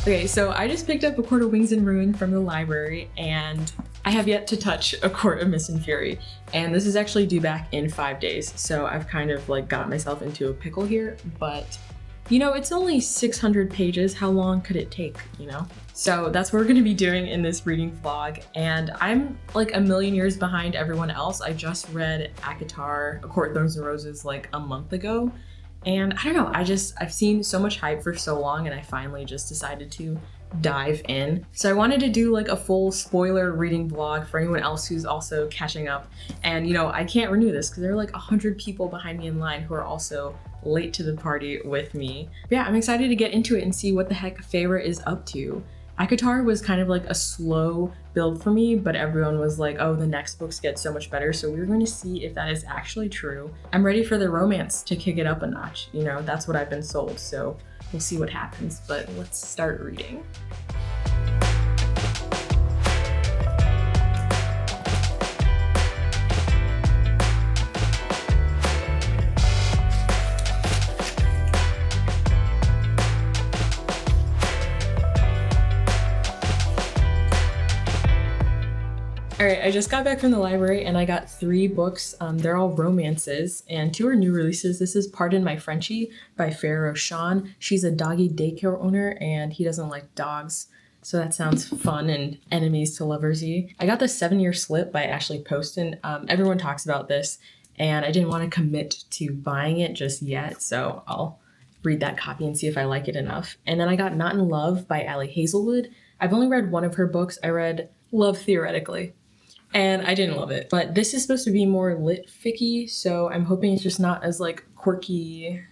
Okay, so I just picked up A Court of Wings and Ruin from the library, and I have yet to touch A Court of Mist and Fury. And this is actually due back in 5 days, so I've kind of like got myself into a pickle here, but you know, it's only 600 pages. How long could it take, you know? So that's what we're gonna be doing in this reading vlog. And I'm like a million years behind everyone else. I just read acotar, A Court of Thorns and Roses, like a month ago. And I don't know, I've seen so much hype for so long, and I finally just decided to dive in. So I wanted to do like a full spoiler reading vlog for anyone else who's also catching up. And you know, I can't renew this because there are like 100 people behind me in line who are also late to the party with me. But yeah, I'm excited to get into it and see what the heck Feyre is up to. acotar was kind of like a slow build for me, but everyone was like, oh, the next books get so much better. So we're going to see if that is actually true. I'm ready for the romance to kick it up a notch. You know, that's what I've been sold. So we'll see what happens, but let's start reading. All right, I just got back from the library and I got 3 books. They're all romances and 2 are new releases. This is Pardon My Frenchie by Feyre Sean. She's a doggy daycare owner and he doesn't like dogs. So that sounds fun and enemies to loversy. I got the 7-Year Slip by Ashley Poston. Everyone talks about this and I didn't want to commit to buying it just yet. So I'll read that copy and see if I like it enough. And then I got Not in Love by Allie Hazelwood. I've only read one of her books. I read Love Theoretically. And I didn't love it. But this is supposed to be more lit ficky, so I'm hoping it's just not as like quirky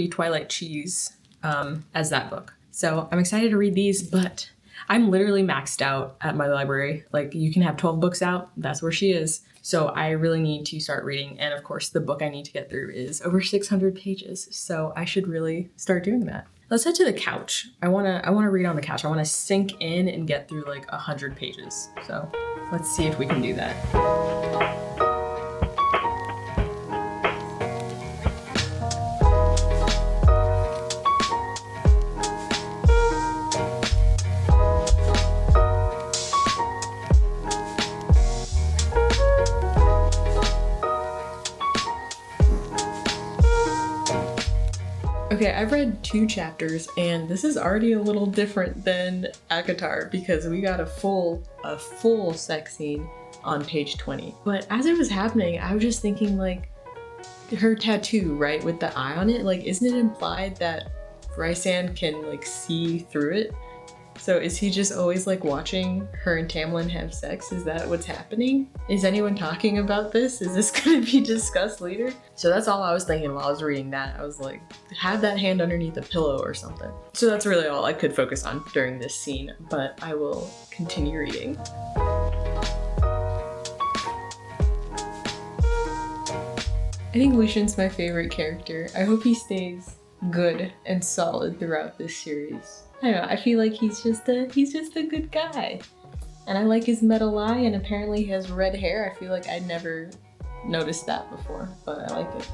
Twilight cheese as that book. So I'm excited to read these, but I'm literally maxed out at my library. Like you can have 12 books out, that's where she is. So I really need to start reading. And of course the book I need to get through is over 600 pages. So I should really start doing that. Let's head to the couch. I wanna read on the couch. I wanna sink in and get through like 100 pages. So let's see if we can do that. Okay, I've read 2 chapters and this is already a little different than acotar because we got a full sex scene on page 20. But as it was happening, I was just thinking like her tattoo, right, with the eye on it, like isn't it implied that Rysand can like see through it? So is he just always like watching her and Tamlin have sex? Is that what's happening? Is anyone talking about this? Is this gonna be discussed later? So that's all I was thinking while I was reading that. I was like, have that hand underneath a pillow or something. So that's really all I could focus on during this scene, but I will continue reading. I think Lucian's my favorite character. I hope he stays good and solid throughout this series. I don't know, I feel like he's just a good guy. And I like his metal eye, and apparently he has red hair. I feel like I'd never noticed that before, but I like it.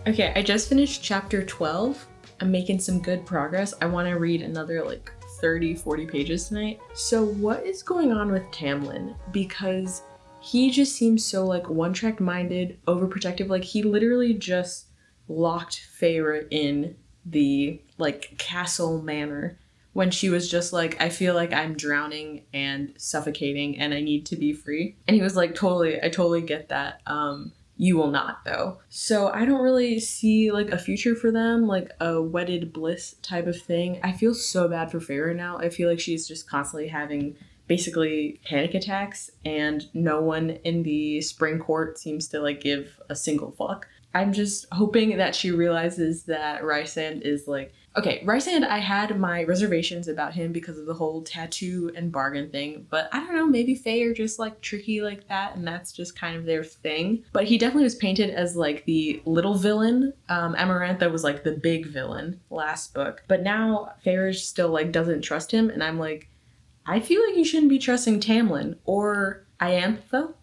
Okay, I just finished chapter 12. I'm making some good progress. I want to read another like 30-40 pages tonight. So what is going on with Tamlin? Because he just seems so like one-track minded, overprotective. Like he literally just locked Feyre in the like castle manor when she was just like, I feel like I'm drowning and suffocating and I need to be free. And he was like, I totally get that. You will not though. So I don't really see like a future for them, like a wedded bliss type of thing. I feel so bad for Feyre now. I feel like she's just constantly having basically panic attacks and no one in the spring court seems to like give a single fuck. I'm just hoping that she realizes that Rysand is like, okay, Rysand, I had my reservations about him because of the whole tattoo and bargain thing, but I don't know, maybe Fae are just like tricky like that, and that's just kind of their thing. But he definitely was painted as like the little villain. Amarantha was like the big villain last book, but now Fae still like doesn't trust him, and I'm like, I feel like you shouldn't be trusting Tamlin or Ianthe?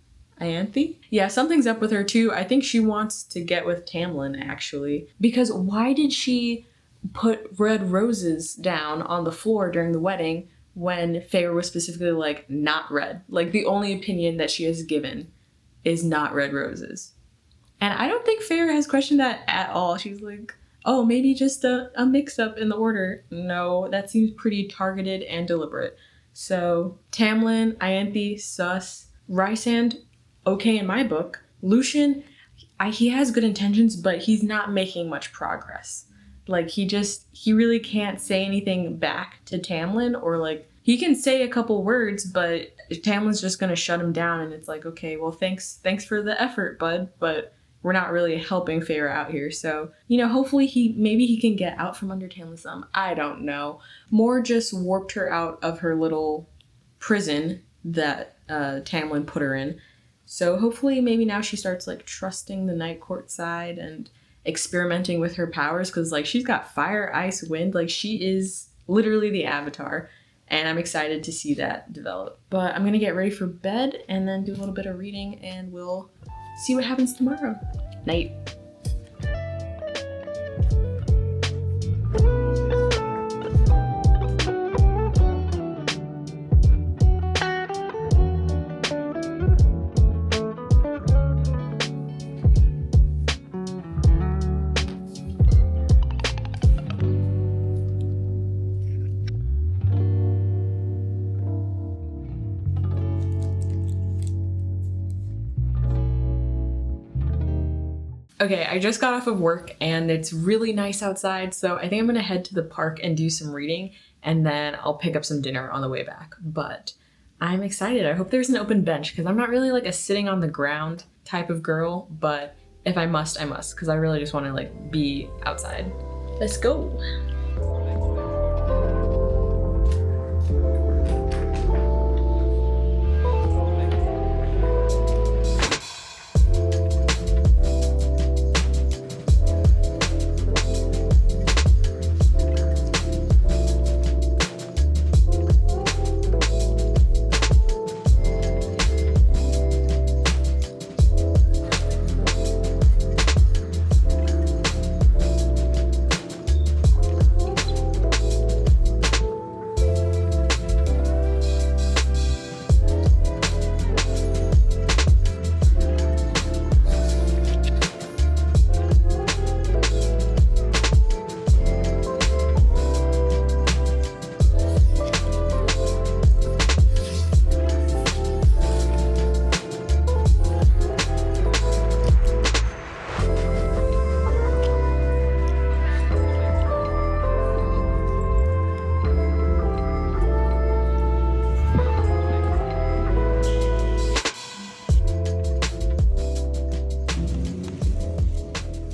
Yeah, something's up with her too. I think she wants to get with Tamlin, actually. Because why did she put red roses down on the floor during the wedding when Feyre was specifically like, not red? Like, the only opinion that she has given is not red roses. And I don't think Feyre has questioned that at all. She's like, oh, maybe just a mix-up in the order. No, that seems pretty targeted and deliberate. So, Tamlin, Ianthe, sus. Rysand, okay in my book. Lucian, he has good intentions, but he's not making much progress. Like, he really can't say anything back to Tamlin, or like, he can say a couple words, but Tamlin's just gonna shut him down, and it's like, okay, well, thanks for the effort, bud, but we're not really helping Feyre out here. So, hopefully maybe he can get out from under Tamlin's thumb. I don't know. Mor just warped her out of her little prison that Tamlin put her in. So hopefully maybe now she starts like trusting the Night Court side and experimenting with her powers, because like she's got fire, ice, wind. Like, she is literally the Avatar, and I'm excited to see that develop. But I'm gonna get ready for bed and then do a little bit of reading, and we'll see what happens tomorrow. Night. Okay, I just got off of work and it's really nice outside, so I think I'm gonna head to the park and do some reading, and then I'll pick up some dinner on the way back. But I'm excited. I hope there's an open bench, because I'm not really like a sitting on the ground type of girl, but if I must, I must, because I really just want to like be outside. Let's go.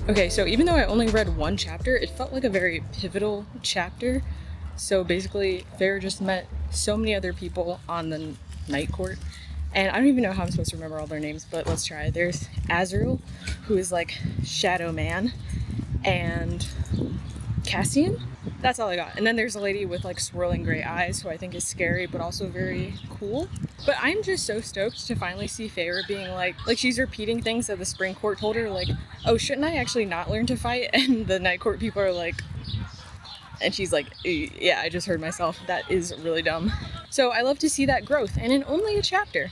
Okay, so even though I only read one chapter, it felt like a very pivotal chapter. So basically, Feyre just met so many other people on the Night Court, and I don't even know how I'm supposed to remember all their names, but let's try. There's Azriel, who is like Shadow Man, and Cassian. That's all I got. And then there's a lady with like swirling gray eyes, who I think is scary, but also very cool. But I'm just so stoked to finally see Feyre being like she's repeating things that the Spring Court told her, like, oh, shouldn't I actually not learn to fight? And the Night Court people are like, and she's like, yeah, I just heard myself. That is really dumb. So I love to see that growth, and in only a chapter.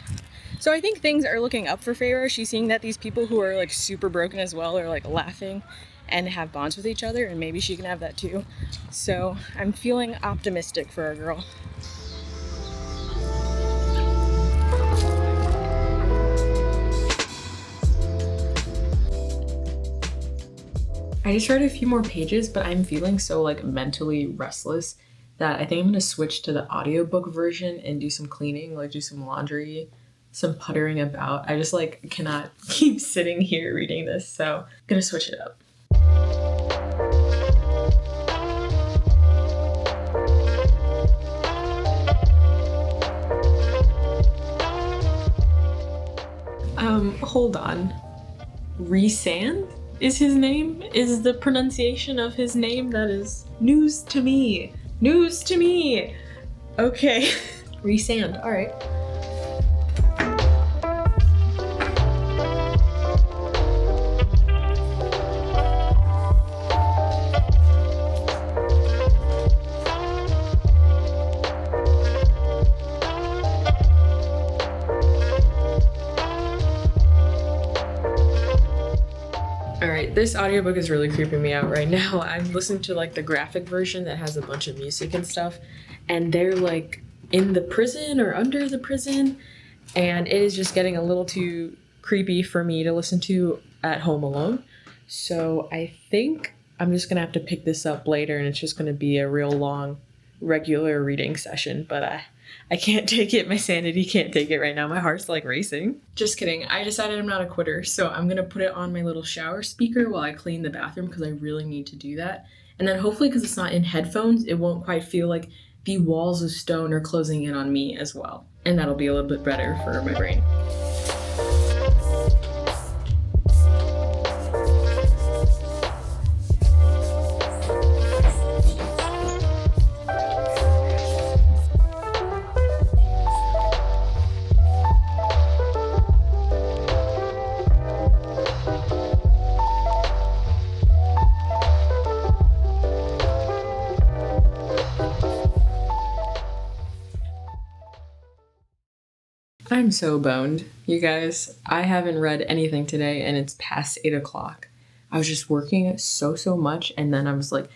So I think things are looking up for Feyre. She's seeing that these people who are like super broken as well are like laughing and have bonds with each other, and maybe she can have that too. So I'm feeling optimistic for our girl. I just read a few more pages, but I'm feeling so like mentally restless that I think I'm gonna switch to the audiobook version and do some cleaning, like do some laundry, some puttering about. I just like cannot keep sitting here reading this, so I'm gonna switch it up. Hold on. Rhysand is his name? Is the pronunciation of his name? That is news to me. News to me! Okay. Rhysand, alright. Alright, this audiobook is really creeping me out right now. I'm listening to like the graphic version that has a bunch of music and stuff, and they're like in the prison or under the prison, and it is just getting a little too creepy for me to listen to at home alone. So I think I'm just gonna have to pick this up later, and it's just gonna be a real long regular reading session, but I can't take it. My sanity can't take it right now. My heart's like racing. Just kidding. I decided I'm not a quitter, so I'm gonna put it on my little shower speaker while I clean the bathroom because I really need to do that. And then hopefully, because it's not in headphones, it won't quite feel like the walls of stone are closing in on me as well. And that'll be a little bit better for my brain. I'm so boned, you guys. I haven't read anything today and it's past 8 o'clock. I was just working so much, and then I was like,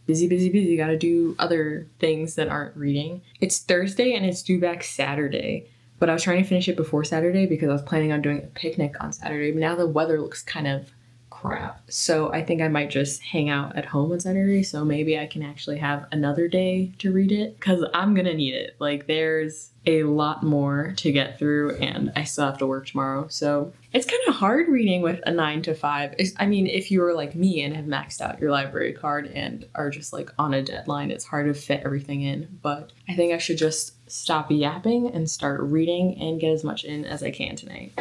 busy, gotta do other things that aren't reading. It's Thursday and it's due back Saturday, but I was trying to finish it before Saturday because I was planning on doing a picnic on Saturday, but now the weather looks kind of crap. So I think I might just hang out at home on Saturday, so maybe I can actually have another day to read it because I'm gonna need it. Like, there's a lot more to get through and I still have to work tomorrow. So it's kind of hard reading with a 9 to 5. I mean, if you're like me and have maxed out your library card and are just like on a deadline, it's hard to fit everything in. But I think I should just stop yapping and start reading and get as much in as I can tonight.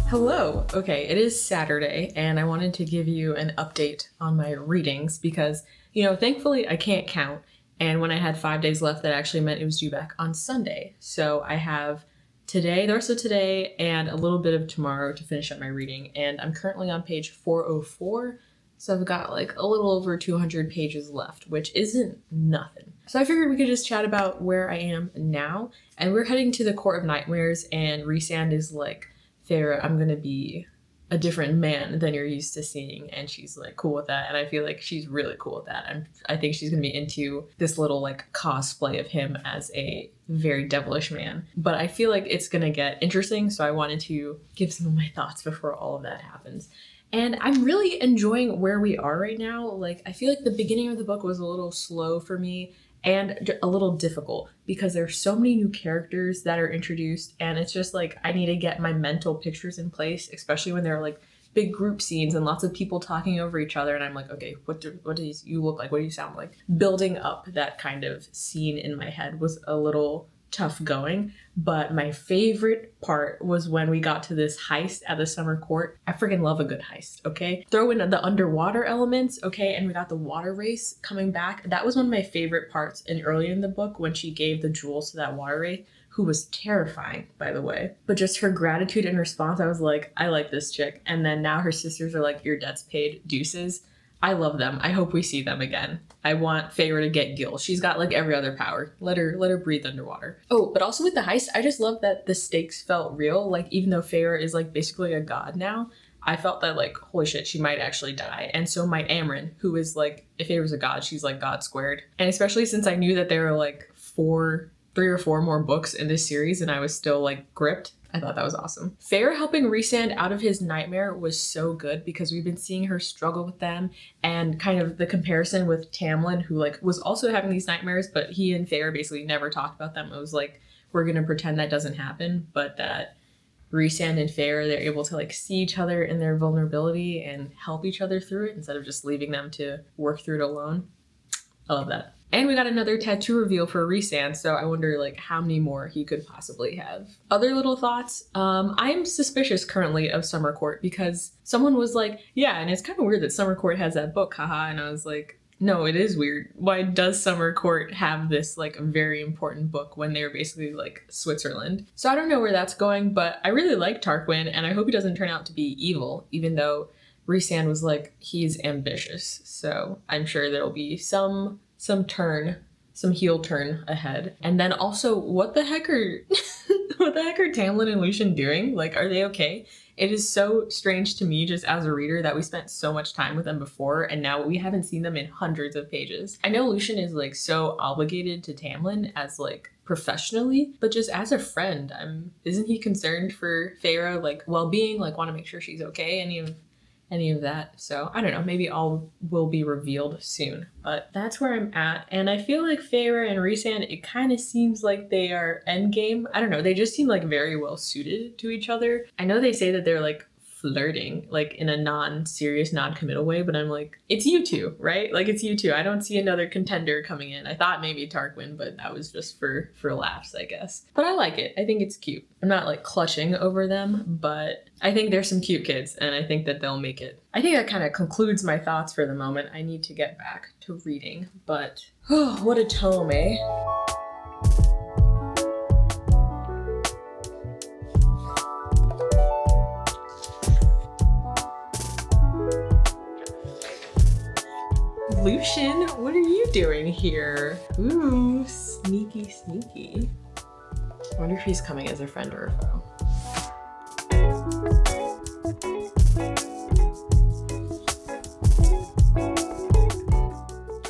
Hello. Okay, it is Saturday and I wanted to give you an update on my readings because, thankfully I can't count. And when I had 5 days left, that actually meant it was due back on Sunday. So I have today, the rest of today, and a little bit of tomorrow to finish up my reading. And I'm currently on page 404. So I've got like a little over 200 pages left, which isn't nothing. So I figured we could just chat about where I am now. And we're heading to the Court of Nightmares, and Rhysand is like, Farah, I'm gonna be a different man than you're used to seeing, and she's like cool with that, and I feel like she's really cool with that. I think she's gonna be into this little like cosplay of him as a very devilish man, but I feel like it's gonna get interesting, so I wanted to give some of my thoughts before all of that happens. And I'm really enjoying where we are right now. Like, I feel like the beginning of the book was a little slow for me and a little difficult because there's so many new characters that are introduced, and it's just like I need to get my mental pictures in place, especially when there are like big group scenes and lots of people talking over each other, and I'm like, okay, what do you look like? What do you sound like? Building up that kind of scene in my head was a little tough going, but my favorite part was when we got to this heist at the summer court. I freaking love a good heist, okay? Throw in the underwater elements, okay? And we got the water race coming back. That was one of my favorite parts earlier in the book when she gave the jewels to that water race, who was terrifying, by the way. But just her gratitude and response, I was like, I like this chick. And then now her sisters are like, your debt's paid, deuces. I love them. I hope we see them again. I want Feyre to get gills. She's got like every other power. Let her breathe underwater. Oh, but also with the heist, I just love that the stakes felt real. Like even though Feyre is like basically a god now, I felt that like, holy shit, she might actually die. And so might Amryn, who is like, if Feyre's a god, she's like god squared. And especially since I knew that there were like 3 or 4 more books in this series and I was still like gripped, I thought that was awesome. Feyre helping Rhysand out of his nightmare was so good because we've been seeing her struggle with them, and kind of the comparison with Tamlin, who like was also having these nightmares, but he and Feyre basically never talked about them. It was like, we're gonna pretend that doesn't happen, but that Rhysand and Feyre, they're able to like see each other in their vulnerability and help each other through it instead of just leaving them to work through it alone. I love that. And we got another tattoo reveal for Rhysand, so I wonder like how many more he could possibly have. Other little thoughts, I'm suspicious currently of Summer Court because someone was like, yeah, and it's kind of weird that Summer Court has that book, haha, and I was like, no, it is weird. Why does Summer Court have this like very important book when they're basically like Switzerland? So I don't know where that's going, but I really like Tarquin, and I hope he doesn't turn out to be evil, even though Rhysand was like, he's ambitious. So I'm sure there'll be some heel turn ahead. And then also, what the heck are Tamlin and Lucian doing? Like, are they okay? It is so strange to me just as a reader that we spent so much time with them before and now we haven't seen them in hundreds of pages. I know Lucian is like so obligated to Tamlin as like professionally, but just as a friend, isn't he concerned for Feyre, like well-being, like want to make sure she's okay? Any of that. So I don't know, maybe all will be revealed soon, but that's where I'm at. And I feel like Feyre and Rhysand, it kind of seems like they are endgame. I don't know, they just seem like very well suited to each other. I know they say that they're like flirting, like in a non-serious, non-committal way, but I'm like, it's you two, right? Like it's you two. I don't see another contender coming in. I thought maybe Tarquin, but that was just for laughs, I guess. But I like it. I think it's cute. I'm not like clutching over them, but I think there's some cute kids and I think that they'll make it. I think that kind of concludes my thoughts for the moment. I need to get back to reading, but oh, what a tome, eh? Lucian, what are you doing here? Ooh, sneaky, sneaky. I wonder if he's coming as a friend or a foe.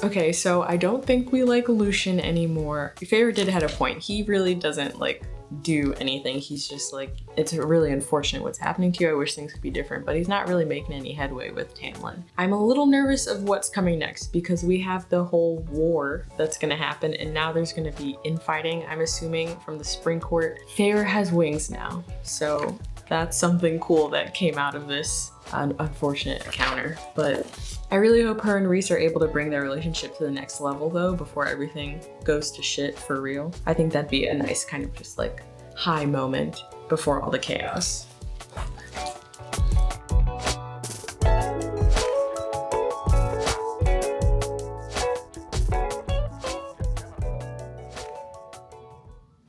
Okay, so I don't think we like Lucian anymore. Feyre did have a point. He really doesn't like do anything. He's just like, it's really unfortunate what's happening to you. I wish things could be different, but he's not really making any headway with Tamlin. I'm a little nervous of what's coming next because we have the whole war that's gonna happen and now there's gonna be infighting, I'm assuming, from the Spring Court. Feyre has wings now, so that's something cool that came out of this unfortunate encounter. But I really hope her and Rhys are able to bring their relationship to the next level though before everything goes to shit for real. I think that'd be a nice kind of just like high moment before all the chaos.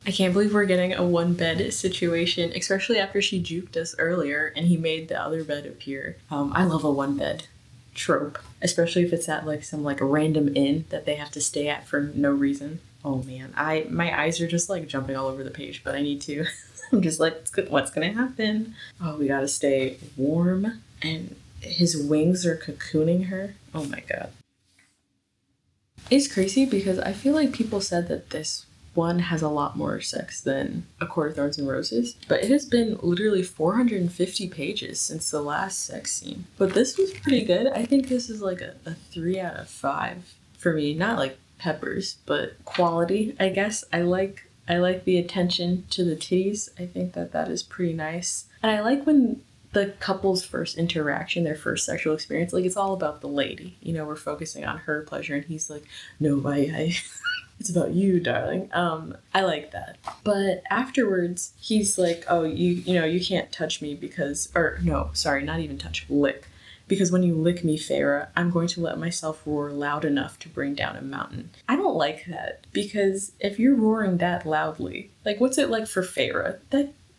I can't believe we're getting a one bed situation, especially after she juked us earlier and he made the other bed appear. I love a one bed trope, especially if it's at like some like random inn that they have to stay at for no reason. Oh man, my eyes are just like jumping all over the page, but I need to. I'm just like, what's gonna happen? Oh, we gotta stay warm and his wings are cocooning her. Oh my god. It's crazy because I feel like people said that this one has a lot more sex than A Court of Thorns and Roses, but it has been literally 450 pages since the last sex scene. But this was pretty good. I think this is like a 3 out of 5 for me. Not like peppers, but quality, I guess. I like the attention to the titties. I think that is pretty nice. And I like when the couple's first interaction, their first sexual experience, like it's all about the lady. You know, we're focusing on her pleasure and he's like, no, I it's about you, darling. I like that. But afterwards, he's like, oh, you know, you can't touch me because, or no, sorry, not even touch, lick. Because when you lick me, Feyre, I'm going to let myself roar loud enough to bring down a mountain. I don't like that because if you're roaring that loudly, like what's it like for Feyre?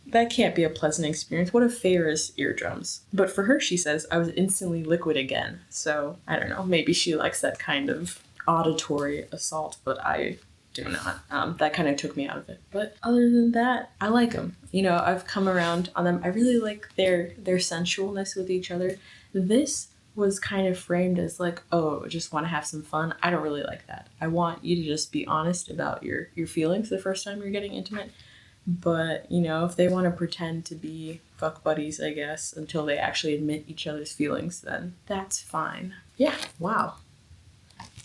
That can't be a pleasant experience. What if Feyre's eardrums? But for her, she says, I was instantly liquid again. So, I don't know, maybe she likes that kind of auditory assault, but I do not. That kind of took me out of it. But other than that, I like them. I've come around on them. I really like their sensualness with each other. This was kind of framed as like, oh, just want to have some fun. I don't really like that. I want you to just be honest about your feelings the first time you're getting intimate. But, if they want to pretend to be fuck buddies, I guess, until they actually admit each other's feelings, then that's fine. Yeah, wow.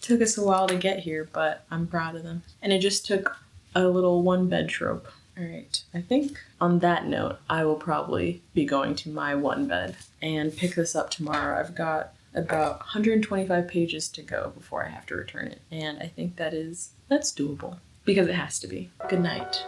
Took us a while to get here, but I'm proud of them. And it just took a little one bed trope. All right, I think on that note, I will probably be going to my one bed and pick this up tomorrow. I've got about 125 pages to go before I have to return it. And I think that's doable because it has to be. Good night.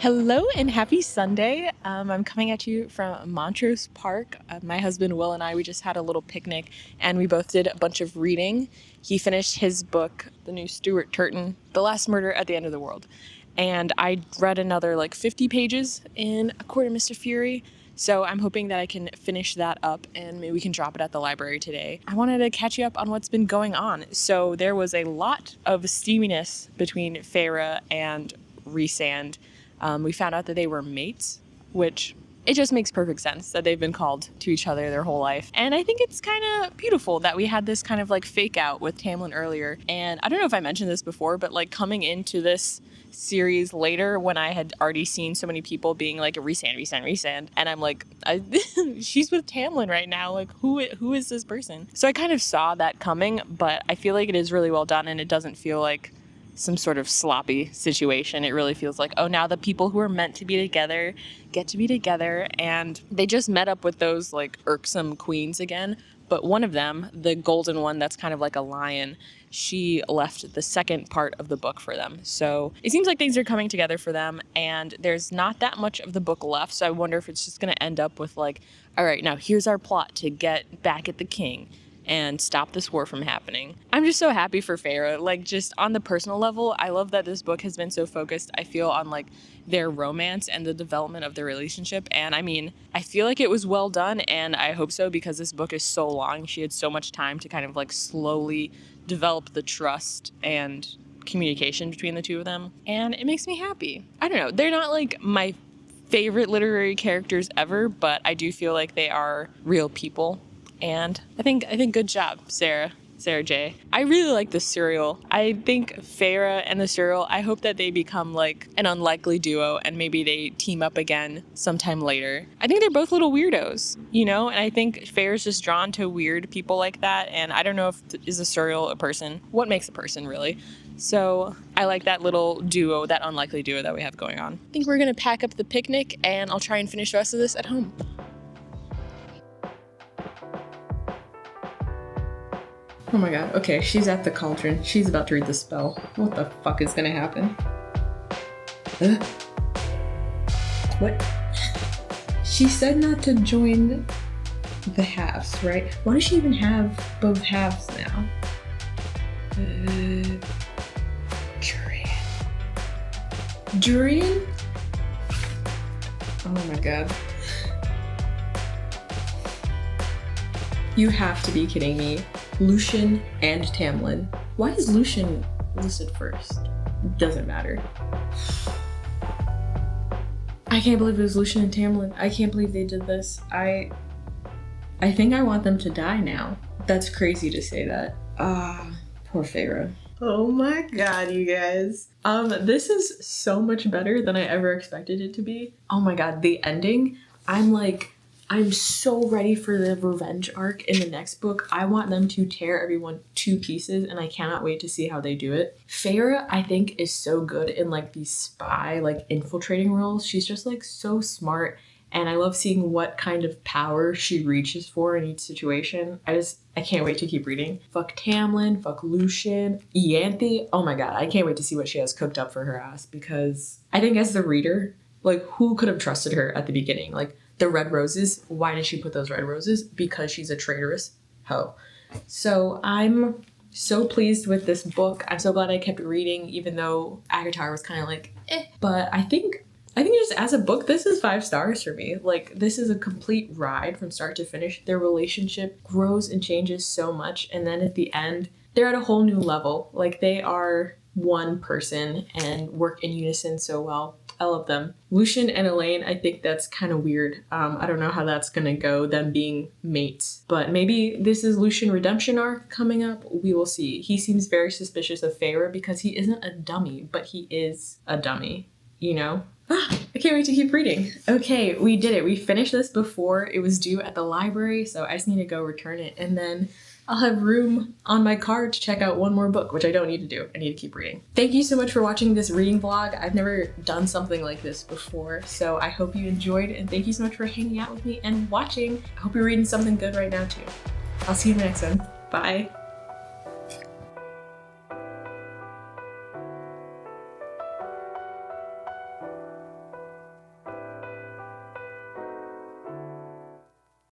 Hello and happy Sunday. I'm coming at you from Montrose Park. My husband Will and I, we just had a little picnic and we both did a bunch of reading. He finished his book, the new Stuart Turton, The Last Murder at the End of the World. And I read another 50 pages in A Court of Mr. Fury. So I'm hoping that I can finish that up and maybe we can drop it at the library today. I wanted to catch you up on what's been going on. So there was a lot of steaminess between Feyre and Rhysand. We found out that they were mates, which it just makes perfect sense that they've been called to each other their whole life. And I think it's kind of beautiful that we had this kind of fake out with Tamlin earlier. And I don't know if I mentioned this before, but coming into this series later when I had already seen so many people being Rhysand. And I'm she's with Tamlin right now. Who is this person? So I kind of saw that coming, but I feel like it is really well done and it doesn't feel like some sort of sloppy situation. It really feels like, oh, now the people who are meant to be together get to be together. And they just met up with those irksome queens again. But one of them, the golden one that's kind of like a lion, she left the second part of the book for them. So it seems like things are coming together for them and there's not that much of the book left. So I wonder if it's just going to end up with all right, now here's our plot to get back at the king and stop this war from happening. I'm just so happy for Feyre. Just on the personal level, I love that this book has been so focused, I feel, on their romance and the development of their relationship. And I mean, I feel like it was well done and I hope so because this book is so long. She had so much time to kind of slowly develop the trust and communication between the two of them. And it makes me happy. I don't know. They're not my favorite literary characters ever, but I do feel like they are real people. And I think good job, Sarah J. I really like the serial. I think Feyre and the serial, I hope that they become an unlikely duo and maybe they team up again sometime later. I think they're both little weirdos, and I think Feyre's just drawn to weird people like that. And I don't know is a serial a person? What makes a person, really? So I like that little duo, that unlikely duo that we have going on. I think we're going to pack up the picnic and I'll try and finish the rest of this at home. Oh my god, okay, she's at the cauldron. She's about to read the spell. What the fuck is gonna happen? What? She said not to join the halves, right? Why does she even have both halves now? Durian? Oh my god. You have to be kidding me. Lucien and Tamlin. Why is Lucien listed first? It doesn't matter. I can't believe it was Lucien and Tamlin. I can't believe they did this. I think I want them to die now. That's crazy to say that. Poor Feyre. Oh my god, you guys. This is so much better than I ever expected it to be. Oh my god, the ending. I'm so ready for the revenge arc in the next book. I want them to tear everyone to pieces and I cannot wait to see how they do it. Feyre, I think, is so good in these spy, infiltrating roles. She's just so smart and I love seeing what kind of power she reaches for in each situation. I can't wait to keep reading. Fuck Tamlin, fuck Lucian, Ianthe. Oh my god, I can't wait to see what she has cooked up for her ass, because I think as the reader, like, who could have trusted her at the beginning? Like, the red roses, why did she put those red roses? Because she's a traitorous hoe. So I'm so pleased with this book. I'm so glad I kept reading, even though acotar was kind of like, eh. But I think just as a book, this is 5 stars for me. Like, this is a complete ride from start to finish. Their relationship grows and changes so much, and then at the end, they're at a whole new level. Like, they are one person and work in unison so well. I love them. Lucian and Elaine, I think that's kind of weird. I don't know how that's gonna go, them being mates. But maybe this is Lucian redemption arc coming up. We will see. He seems very suspicious of Feyre because he isn't a dummy, but he is a dummy, you know? I can't wait to keep reading. Okay, we did it. We finished this before it was due at the library, so I just need to go return it, and then I'll have room on my card to check out one more book, which I don't need to do. I need to keep reading. Thank you so much for watching this reading vlog. I've never done something like this before, so I hope you enjoyed, and thank you so much for hanging out with me and watching. I hope you're reading something good right now too. I'll see you in the next one. Bye.